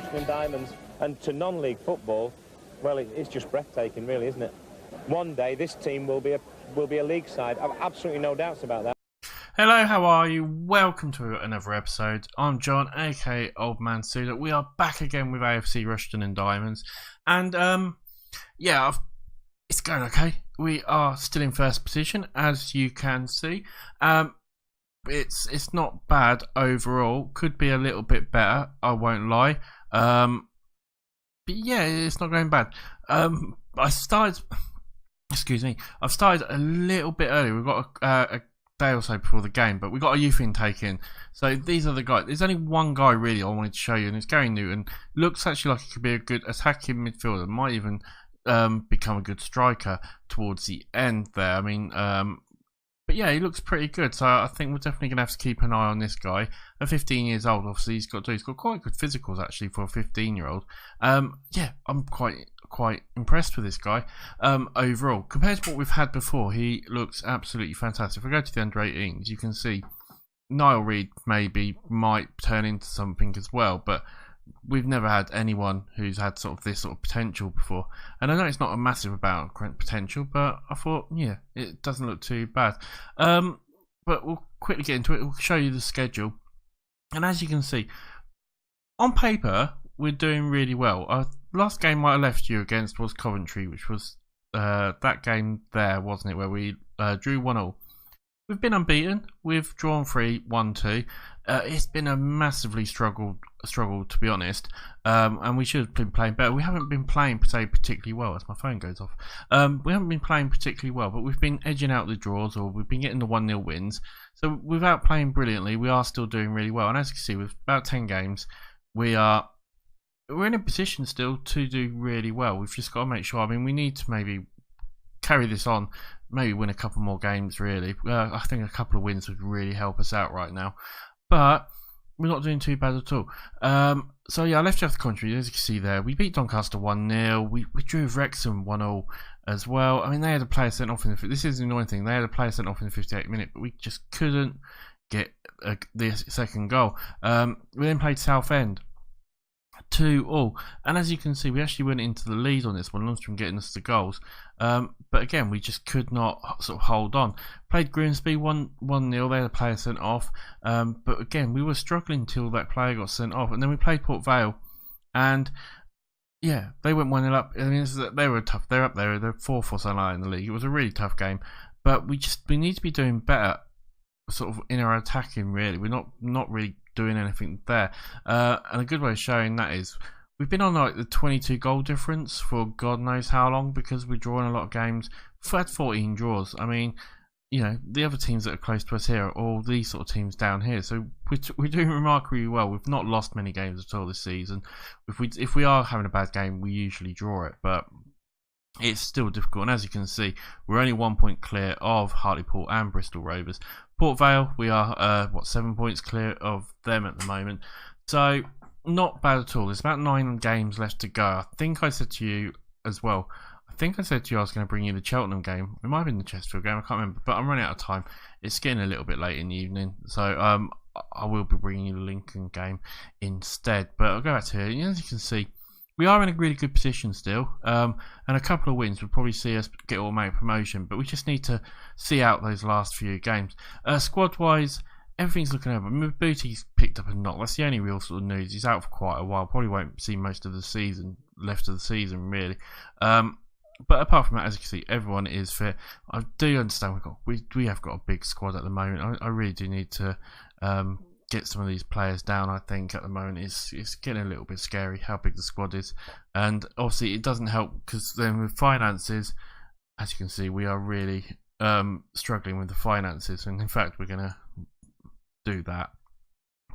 Rushden and Diamonds, and to non-league football, well, it's just breathtaking, really, isn't it? One day this team will be a league side. I've absolutely no doubts about that. Hello, how are you? Welcome to another episode. I'm John, aka Old Man Sudor. We are back again with AFC Rushden and Diamonds, and it's going okay. We are still in first position, as you can see. It's not bad overall. Could be a little bit better, I won't lie. But yeah, it's not going bad. I've started a little bit early. We've got a day or so before the game, but we got a youth intake in. So these are the guys. There's only one guy really I wanted to show you, and it's Gary Newton. Looks actually like he could be a good attacking midfielder. Might even become a good striker towards the end there. I mean, but yeah, he looks pretty good. So I think we're definitely going to have to keep an eye on this guy. At 15 years old, obviously he's got quite good physicals actually for a 15-year-old. Yeah, I'm quite impressed with this guy overall. Compared to what we've had before, he looks absolutely fantastic. If we go to the under-18s, you can see Niall Reid might turn into something as well, but we've never had anyone who's had this sort of potential before. And I know it's not a massive amount of potential, but I thought, yeah, it doesn't look too bad. But we'll quickly get into it. We'll show you the schedule. And as you can see, on paper, we're doing really well. Last game I left you against was Coventry, which was that game there, wasn't it, where we drew 1-1. We've been unbeaten. We've drawn 3, 1-2. It's been a massively struggle, to be honest. And we should have been playing better. We haven't been playing particularly well, as my phone goes off. We haven't been playing particularly well, but we've been edging out the draws, or we've been getting the 1-0 wins. So without playing brilliantly, we are still doing really well. And as you can see, with about 10 games, we're in a position still to do really well. We've just got to make sure. I mean, we need to maybe carry this on, maybe win a couple more games, really. I think a couple of wins would really help us out right now. But we're not doing too bad at all. So yeah, I left you off the country. As you can see there, we beat Doncaster 1-0. We drew with Wrexham 1-0 as well. I mean, they had a player sent off in the... This is the annoying thing. They had a player sent off in the 58th minute, but we just couldn't get the second goal. We then played Southend 2-2, and as you can see, we actually went into the lead on this one, Lundstrom getting us the goals, but again, we just could not sort of hold on. Played Grimsby 1-0, they had a player sent off, but again, we were struggling until that player got sent off. And then we played Port Vale, and yeah, they went 1-0 up. I mean, they were tough. They're up there, they're 4th or something like in the league. It was a really tough game, but we need to be doing better sort of in our attacking, really. We're not really doing anything there, and a good way of showing that is we've been on like the 22 goal difference for God knows how long, because we're drawing a lot of games. We've had 14 draws. I mean, you know, the other teams that are close to us here are all these sort of teams down here, so we're doing remarkably well. We've not lost many games at all this season. If we are having a bad game, we usually draw it, but it's still difficult. And as you can see, we're only 1 point clear of Hartlepool and Bristol Rovers. Port Vale, we are 7 points clear of them at the moment, so not bad at all. There's about 9 games left to go. I think I said to you as well, I was going to bring you the Cheltenham game. It might have been the Chesterfield game, I can't remember, but I'm running out of time. It's getting a little bit late in the evening, so I will be bringing you the Lincoln game instead. But I'll go back to here. As you can see, we are in a really good position still, and a couple of wins would probably see us get automatic promotion, but we just need to see out those last few games. Squad-wise, everything's looking over. I mean, Bootie's picked up a knock. That's the only real sort of news. He's out for quite a while. Probably won't see most of the season, left of the season, really. But apart from that, as you can see, everyone is fit. I do understand we have got a big squad at the moment. I really do need to get some of these players down. I think at the moment it's getting a little bit scary how big the squad is, and obviously it doesn't help because then with finances, as you can see, we are really struggling with the finances, and in fact we're going to do that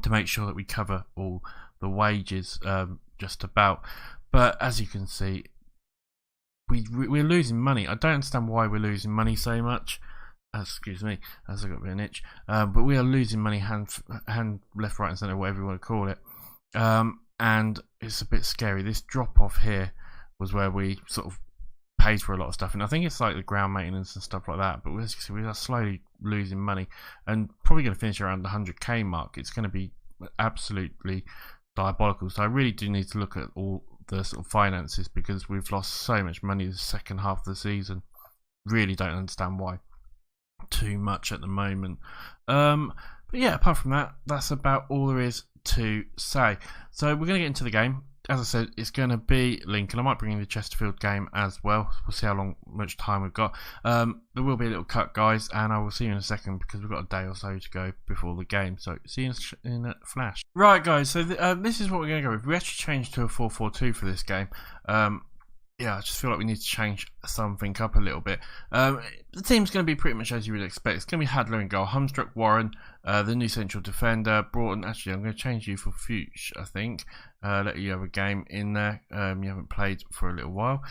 to make sure that we cover all the wages just about. But as you can see, we're losing money. I don't understand why we're losing money so much. Excuse me, as I got a bit of an itch. But we are losing money hand, left, right, and centre, whatever you want to call it. And it's a bit scary. This drop off here was where we sort of paid for a lot of stuff, and I think it's like the ground maintenance and stuff like that. But as you can see, we are slowly losing money, and probably going to finish around the 100k mark. It's going to be absolutely diabolical. So I really do need to look at all the sort of finances, because we've lost so much money the second half of the season. Really don't understand why. Too much at the moment. But yeah, apart from that, that's about all there is to say. So we're going to get into the game. As I said, it's going to be Lincoln. I might bring in the Chesterfield game as well. We'll see how much time we've got. There will be a little cut, guys, and I will see you in a second, because we've got a day or so to go before the game. So see you in a flash. Right, guys. So this is what we're going to go with. We actually changed to a 4-4-2 for this game. Yeah, I just feel like we need to change something up a little bit. The team's going to be pretty much as you would expect. It's going to be Hadler in goal, Humstruck, Warren, the new central defender, Broughton. Actually, I'm going to change you for Fuchs, I think. Let you have a game in there. You haven't played for a little while.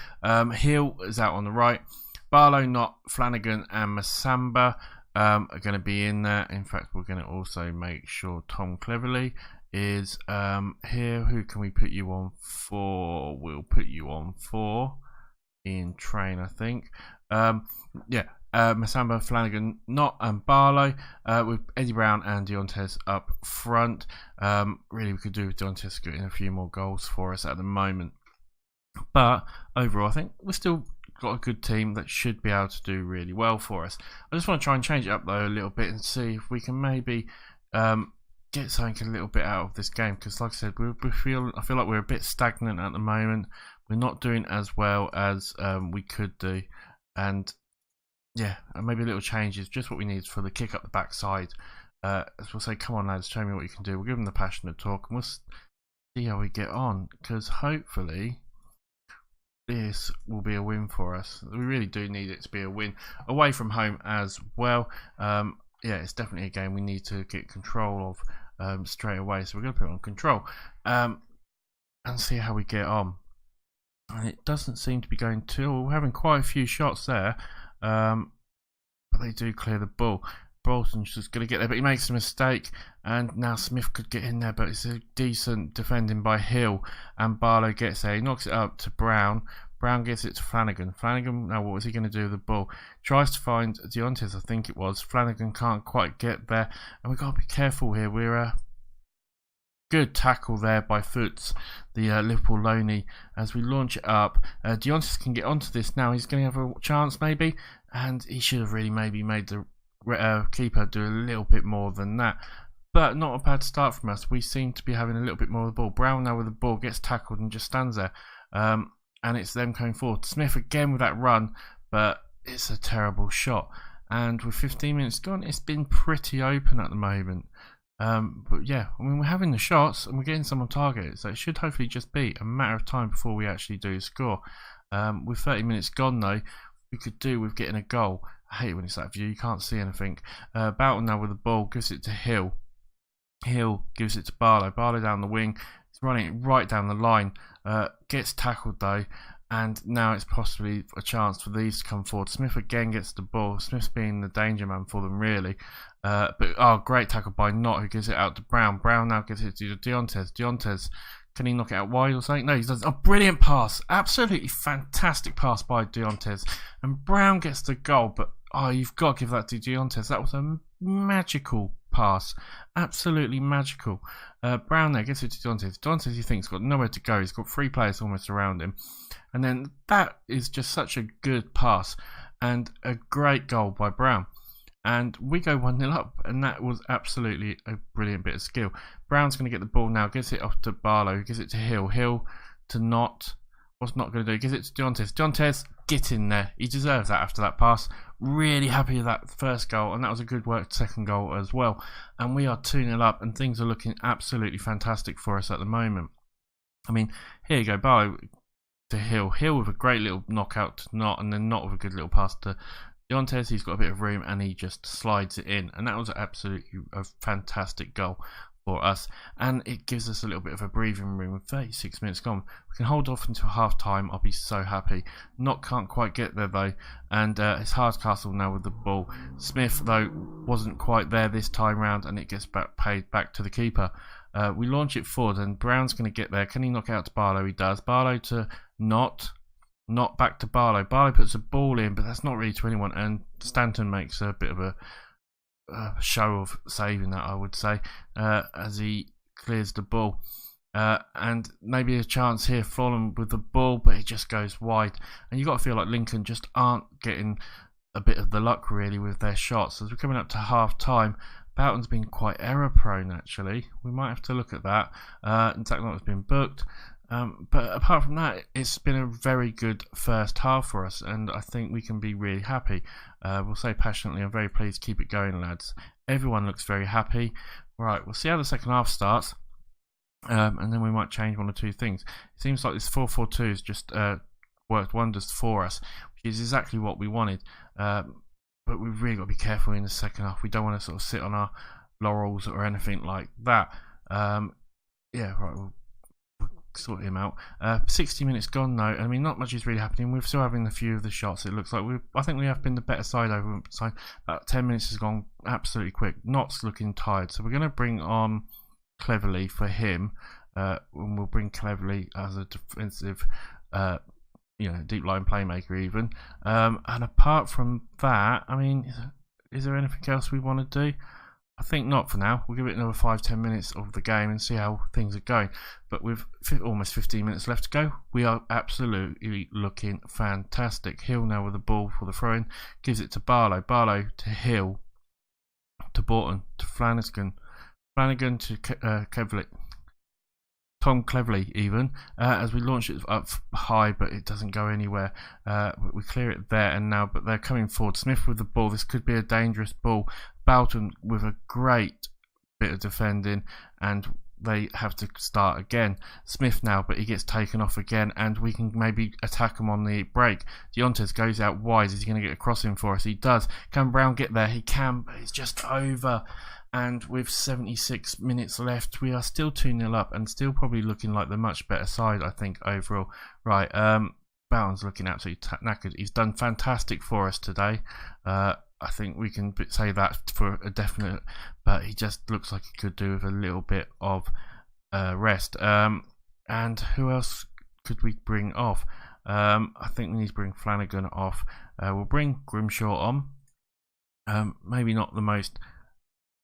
Hill is out on the right. Barlow, Knott, Flanagan, and Masamba are going to be in there. In fact, we're going to also make sure Tom Cleverley is here. Who can we put you on for? We'll put you on for in train, I think. Yeah, Masamba, Flanagan, Knott, and Barlow, with Eddie Brown and Deontes up front. Really, we could do with Deontes getting a few more goals for us at the moment, but overall, I think we've still got a good team that should be able to do really well for us. I just want to try and change it up though a little bit and see if we can maybe get something a little bit out of this game, because like I said, I feel like we're a bit stagnant at the moment. We're not doing as well as we could do, and yeah, maybe a little change is just what we need for the kick up the backside. As we'll say, come on lads, show me what you can do. We'll give them the passionate talk and we'll see how we get on, because hopefully this will be a win for us. We really do need it to be a win away from home as well. Yeah, it's definitely a game we need to get control of straight away. So we're going to put it on control and see how we get on. And it doesn't seem to be going too. We're having quite a few shots there, but they do clear the ball. Bolton's just going to get there, but he makes a mistake, and now Smith could get in there, but it's a decent defending by Hill, and Barlow gets there. He knocks it up to Brown. Brown gives it to Flanagan. Flanagan, now what was he going to do with the ball? Tries to find Deontes, I think it was. Flanagan can't quite get there, and we've got to be careful here. We're good tackle there by Foots, the Liverpool loanee, as we launch it up. Deontes can get onto this now. He's going to have a chance maybe, and he should have really maybe made the keeper do a little bit more than that. But not a bad start from us. We seem to be having a little bit more of the ball. Brown now with the ball gets tackled and just stands there. And it's them going forward. Smith again with that run, but it's a terrible shot. And with 15 minutes gone, it's been pretty open at the moment. But yeah, I mean, we're having the shots and we're getting some on target, so it should hopefully just be a matter of time before we actually do score. With 30 minutes gone though, we could do with getting a goal. I hate it when it's that view, you can't see anything. Boughton now with the ball, gives it to Hill. Hill gives it to Barlow. Barlow down the wing, he's running it right down the line. Gets tackled though, and now it's possibly a chance for these to come forward. Smith again gets the ball. Smith's being the danger man for them really. But great tackle by Knott, who gives it out to Brown. Brown now gives it to Deontes. Deontes, can he knock it out wide or something? No, he does. A brilliant pass, absolutely fantastic pass by Deontes, and Brown gets the goal. But you've got to give that to Deontes. That was a magical pass, absolutely magical. Brown there gets it to Deontes. Deontes, you think, has got nowhere to go. He's got 3 players almost around him, and then that is just such a good pass and a great goal by Brown. And we go 1-0 up, and that was absolutely a brilliant bit of skill. Brown's going to get the ball now, gives it off to Barlow, gives it to Hill. Hill to Knott. What's Knott going to do? Gives it to Deontes. Deontes, get in there. He deserves that after that pass. Really happy with that first goal, and that was a good work second goal as well. And we are 2-0 up, and things are looking absolutely fantastic for us at the moment. I mean, here you go, Barlow to Hill. Hill with a great little knockout to Knott, and then Knott with a good little pass to Deontes. He's got a bit of room and he just slides it in, and that was absolutely a fantastic goal for us, and it gives us a little bit of a breathing room. With 36 minutes gone, we can hold off until half time. I'll be so happy. Knott can't quite get there though, and it's Hardcastle now with the ball. Smith though wasn't quite there this time round, and it gets paid back to the keeper. We launch it forward, and Brown's going to get there. Can he knock it out to Barlow? He does. Barlow to Knott. Not back to Barlow. Barlow puts a ball in, but that's not really to anyone, and Stanton makes a bit of a show of saving that, I would say, as he clears the ball. And maybe a chance here, Florham with the ball, but it just goes wide. And you've got to feel like Lincoln just aren't getting a bit of the luck really with their shots. As we're coming up to half time, Boughton's been quite error prone actually. We might have to look at that. In fact, has been booked. But apart from that, it's been a very good first half for us, and I think we can be really happy. We'll say passionately, I'm very pleased. Keep it going, lads. Everyone looks very happy. Right, we'll see how the second half starts. And then we might change one or two things. It seems like this 4-4-2 has just worked wonders for us, which is exactly what we wanted. But we've really got to be careful in the second half. We don't want to sort of sit on our laurels or anything like that. Yeah, right, we'll sort him out. 60 minutes gone though. I mean, not much is really happening. We're still having a few of the shots. It looks like I think we have been the better side over time. About 10 minutes has gone absolutely quick. Knott's looking tired, so we're going to bring on Cleverly for him, and we'll bring Cleverly as a defensive, deep line playmaker even. And apart from that, I mean, is there anything else we want to do? I think not for now. We'll give it another 5-10 minutes of the game and see how things are going. But with almost 15 minutes left to go, we are absolutely looking fantastic. Hill now with the ball for the throw-in, gives it to Barlow. Barlow to Hill, to Borton, to Flanagan. Flanagan to Cleverly, Tom Cleverly even, as we launch it up high, but it doesn't go anywhere. We clear it there and now, but they're coming forward. Smith with the ball. This could be a dangerous ball. Boughton with a great bit of defending, and they have to start again. Smith now, but he gets taken off again, and we can maybe attack him on the break. Deontes goes out wide. Is he going to get a crossing for us? He does. Can Brown get there? He can, but it's just over. And with 76 minutes left, we are still 2-0 up and still probably looking like the much better side, I think, overall. Right, Boughton's looking absolutely knackered. He's done fantastic for us today. I think we can say that for a definite, but he just looks like he could do with a little bit of rest. And who else could we bring off? I think we need to bring Flanagan off. We'll bring Grimshaw on. Maybe not the most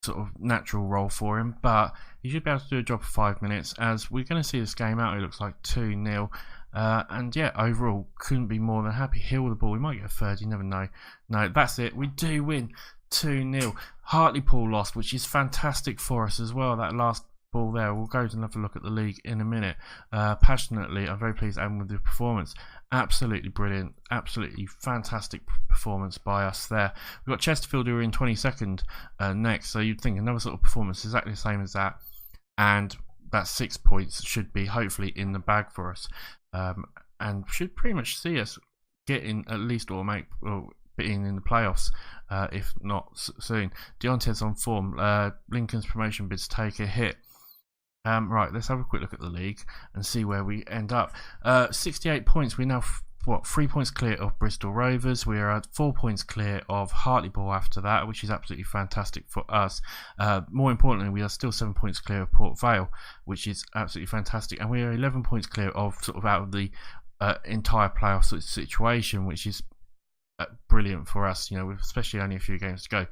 sort of natural role for him, but he should be able to do a job for 5 minutes, as we're going to see this game out. It looks like 2-0, and yeah, overall couldn't be more than happy. Hill with the ball, we might get a third, you never know. No, that's it, we do win 2-0. Hartlepool lost, which is fantastic for us as well. That last ball there, we'll go and have a look at the league in a minute. Passionately, I'm very pleased and with the performance. Absolutely brilliant, absolutely fantastic performance by us there. We've got Chesterfield who are in 22nd next, so you'd think another sort of performance exactly the same as that, and that 6 points should be hopefully in the bag for us, and should pretty much see us getting at least being in the playoffs, if not soon. Deontes on form. Lincoln's promotion bids take a hit. Right, let's have a quick look at the league and see where we end up. 68 points. We're now 3 points clear of Bristol Rovers. We are at 4 points clear of Hartlepool after that, which is absolutely fantastic for us. More importantly, we are still 7 points clear of Port Vale, which is absolutely fantastic, and we are 11 points clear of sort of out of the entire playoff situation, which is brilliant for us. You know, with especially only a few games to go.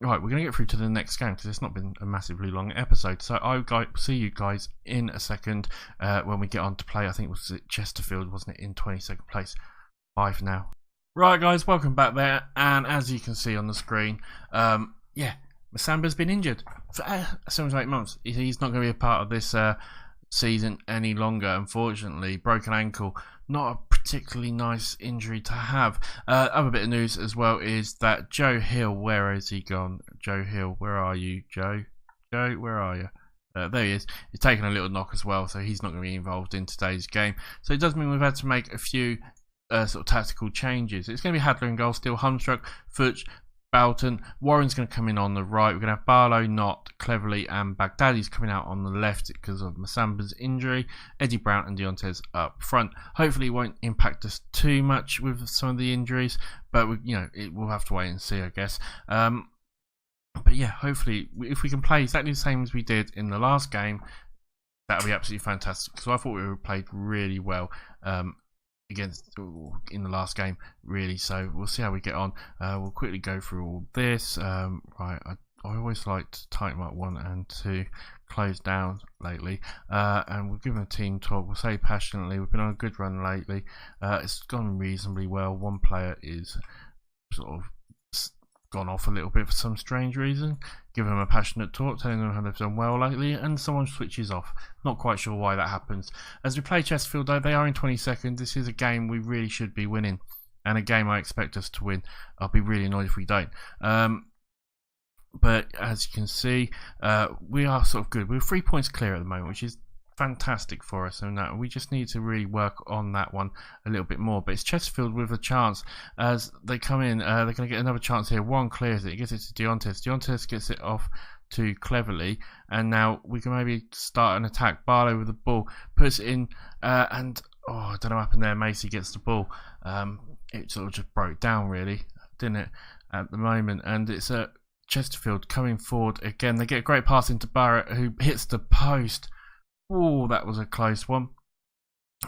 Right, we're going to get through to the next game because it's not been a massively long episode. So I'll see you guys in a second when we get on to play. I think it was Chesterfield, wasn't it, in 22nd place. Bye for now. Right, guys, welcome back there. And as you can see on the screen, yeah, Masamba's been injured for 7 to 8 months. He's not going to be a part of this season any longer, unfortunately. Broken ankle, not a particularly nice injury to have. Other bit of news as well is that Joe Hill, where has he gone? Joe Hill, where are you, Joe? Joe, where are you? There he is. He's taken a little knock as well, so he's not going to be involved in today's game. So it does mean we've had to make a few sort of tactical changes. It's going to be Hadler in goal still, Humstruck, Futch, Boughton. Warren's going to come in on the right. We're going to have Barlow, Knott, Cleverly and Baghdadi's coming out on the left because of Masamba's injury. Eddie Brown and Deontes up front. Hopefully it won't impact us too much with some of the injuries, but we'll have to wait and see, I guess. But yeah, hopefully if we can play exactly the same as we did in the last game, that'll be absolutely fantastic, because I thought we played really well in the last game, really. So we'll see how we get on. We'll quickly go through all this. Right, I always like to tighten up 1 and 2, close down lately, and we've given a team talk. We'll say passionately, we've been on a good run lately. It's gone reasonably well. One player is sort of gone off a little bit for some strange reason. Give them a passionate talk, telling them how they've done well lately, and someone switches off. Not quite sure why that happens. As we play Chesterfield, though, they are in 22nd. This is a game we really should be winning, and a game I expect us to win. I'll be really annoyed if we don't. But as you can see, we are sort of good. We're 3 points clear at the moment, which is fantastic for us, and we just need to really work on that one a little bit more. But it's Chesterfield with a chance as they come in. They're going to get another chance here. One clears it, he gets it to Deontes. Deontes gets it off to Cleverly, and now we can maybe start an attack. Barlow with the ball, puts it in, and I don't know what happened there. Macy gets the ball. It sort of just broke down, really, didn't it, at the moment? And it's a Chesterfield coming forward again. They get a great pass into Barrett, who hits the post. Oh, that was a close one.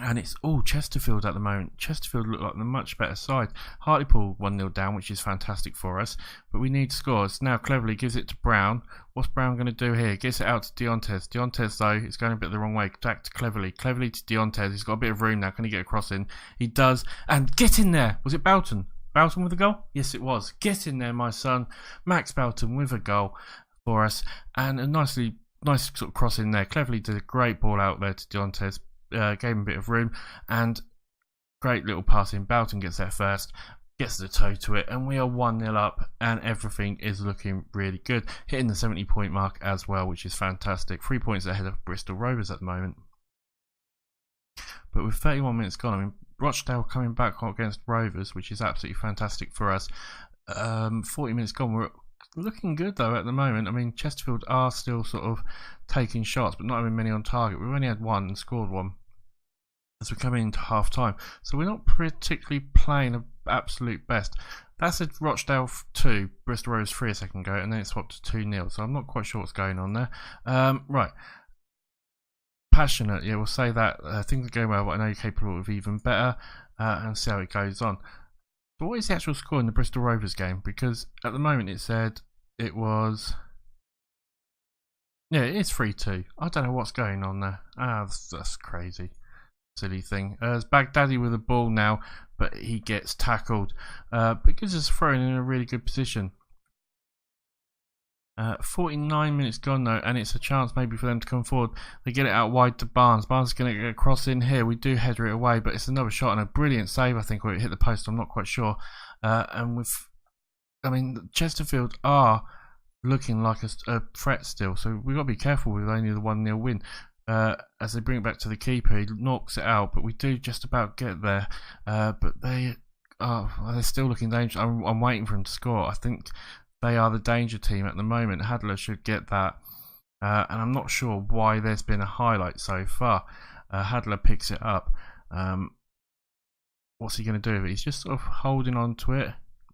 And it's all Chesterfield at the moment. Chesterfield look like the much better side. Hartlepool 1-0 down, which is fantastic for us. But we need scores. Now Cleverly gives it to Brown. What's Brown going to do here? Gets it out to Deontes. Deontes, though, is going a bit the wrong way. Back to Cleverly. Cleverly to Deontes. He's got a bit of room now. Can he get a cross in? He does. And get in there. Was it Boughton? Boughton with a goal? Yes, it was. Get in there, my son. Max Boughton with a goal for us. And a nice sort of cross in there. Cleverly did a great ball out there to Deontes. Gave him a bit of room. And great little pass in. Boughton gets there first. Gets the toe to it. And we are 1-0 up. And everything is looking really good. Hitting the 70-point mark as well, which is fantastic. 3 points ahead of Bristol Rovers at the moment. But with 31 minutes gone, I mean, Rochdale coming back against Rovers, which is absolutely fantastic for us. 40 minutes gone, we're looking good though at the moment. I mean, Chesterfield are still sort of taking shots, but not having many on target. We've only had one and scored one as we come into half time. So we're not particularly playing an absolute best. That's a Rochdale 2, Bristol Rovers 3 a second ago, and then it swapped to 2-0. So I'm not quite sure what's going on there. Right. Passionate, yeah, we'll say that. Things are going well, but I know you're capable of even better, and see how it goes on. But what is the actual score in the Bristol Rovers game? Because at the moment it said it was, yeah, it is 3-2. I don't know what's going on there. That's crazy, silly thing. It's Baghdadi with the ball now, but he gets tackled. Because it's thrown in a really good position. 49 minutes gone though, and it's a chance maybe for them to come forward. They get it out wide to Barnes. Barnes is going to get a cross in here. We do header it away, but it's another shot and a brilliant save, I think, where it hit the post. I'm not quite sure. And I mean, Chesterfield are looking like a threat still, so we've got to be careful with only the 1-0 win. As they bring it back to the keeper, he knocks it out, but we do just about get there. But they're still looking dangerous. I'm waiting for him to score. I think they are the danger team at the moment. Hadler should get that. And I'm not sure why there's been a highlight so far. Hadler picks it up. What's he going to do? He's just sort of holding on to it.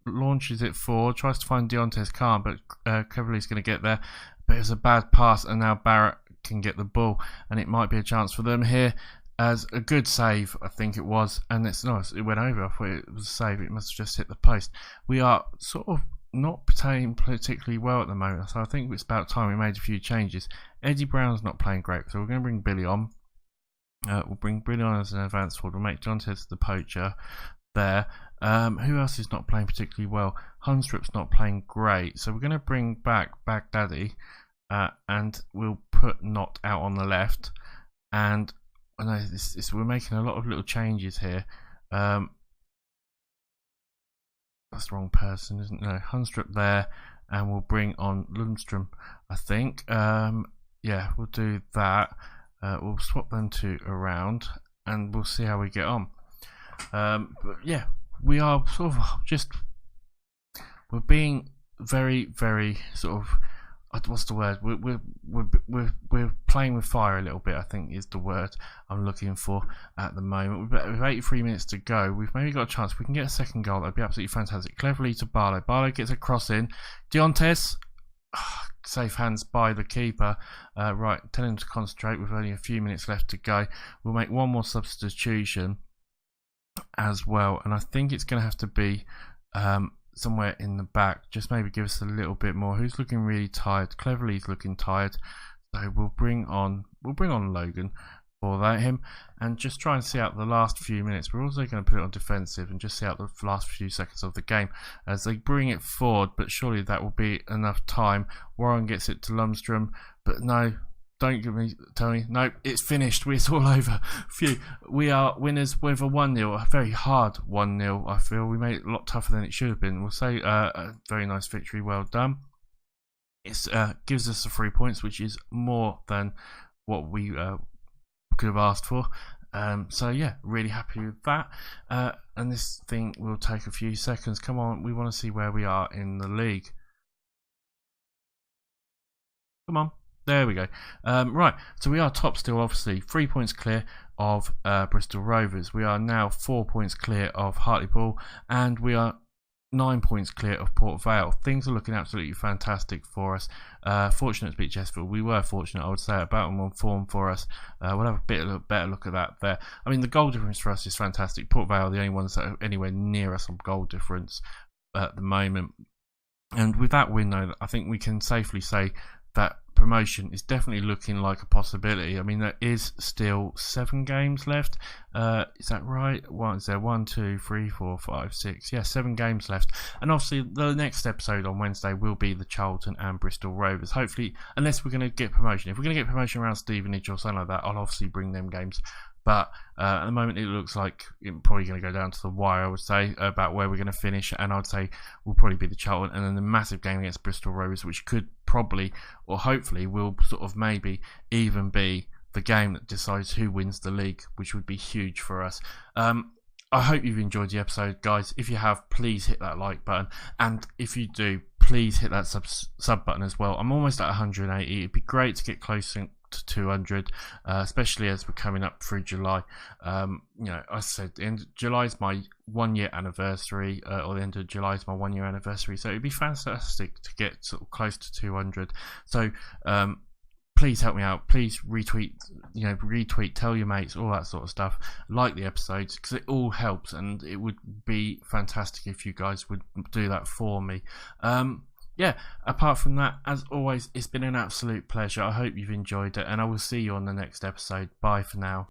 Launches it forward. Tries to find Deontes Khan, but Cleverly's going to get there. But it was a bad pass, and now Barrett can get the ball. And it might be a chance for them here. As a good save, I think it was. And it's nice. It went over. I thought it was a save. It must have just hit the post. We are sort of not playing particularly well at the moment, so I think it's about time we made a few changes. Eddie Brown's not playing great, so we're going to bring Billy on. We'll bring Billy on as an advanced forward. We'll make John Ted's the poacher there. Who else is not playing particularly well? Hunstrup's not playing great, so we're going to bring back Baghdadi, and we'll put Knott out on the left. And I know we're making a lot of little changes here. That's the wrong person, isn't it? No, Hunstrup there, and we'll bring on Lundstrom, I think. Yeah, we'll do that. We'll swap them two around, and we'll see how we get on. But yeah, we are sort of we're being very, very sort of, what's the word? We're playing with fire a little bit, I think is the word I'm looking for at the moment. With 83 minutes to go, we've maybe got a chance. If we can get a second goal, that'd be absolutely fantastic. Cleverly to Barlow. Barlow gets a cross in. Deontes, safe hands by the keeper. Right, tell him to concentrate with only a few minutes left to go. We'll make one more substitution as well, and I think it's going to have to be somewhere in the back. Just maybe give us a little bit more. Who's looking really tired? Cleverly's looking tired. So we'll bring on Logan for him, and just try and see out the last few minutes. We're also going to put it on defensive and just see out the last few seconds of the game as they bring it forward, but surely that will be enough time. Warren gets it to Lundstrom, but no, don't give me, Tony. No, it's finished. It's all over. Phew. We are winners with a 1-0, a very hard 1-0. I feel we made it a lot tougher than it should have been. We'll say a very nice victory, well done. It gives us the 3 points, which is more than what we could have asked for. So yeah, really happy with that. And this thing will take a few seconds. Come on, we want to see where we are in the league. Come on. There we go. Right, so we are top still, obviously. 3 points clear of Bristol Rovers. We are now 4 points clear of Hartlepool, and we are 9 points clear of Port Vale. Things are looking absolutely fantastic for us. Fortunate to beat Chesterfield. We were fortunate, I would say, about on form for us. We'll have a bit of a better look at that there. I mean, the goal difference for us is fantastic. Port Vale are the only ones that are anywhere near us on goal difference at the moment. And with that win, though, I think we can safely say that promotion is definitely looking like a possibility. I mean, there is still 7 games left. Is that right? Is there 1, 2, 3, 4, 5, 6? Yeah, 7 games left. And obviously, the next episode on Wednesday will be the Charlton and Bristol Rovers. Hopefully, unless we're going to get promotion. If we're going to get promotion around Stevenage or something like that, I'll obviously bring them games. But at the moment, it looks like it's probably going to go down to the wire, I would say, about where we're going to finish. And I'd say will probably be the Charlton and then the massive game against Bristol Rovers, which could probably, or hopefully, will sort of maybe even be the game that decides who wins the league, which would be huge for us. I hope you've enjoyed the episode, guys. If you have, please hit that like button. And if you do, please hit that sub button as well. I'm almost at 180. It'd be great to get closer to 200, especially as we're coming up through July. You know, I said the end of July is my 1 year anniversary, or the end of July is my 1 year anniversary, so it'd be fantastic to get sort of close to 200. So please help me out. Please retweet, tell your mates, all that sort of stuff. Like the episodes, because it all helps, and it would be fantastic if you guys would do that for me. Yeah, apart from that, as always, it's been an absolute pleasure. I hope you've enjoyed it, and I will see you on the next episode. Bye for now.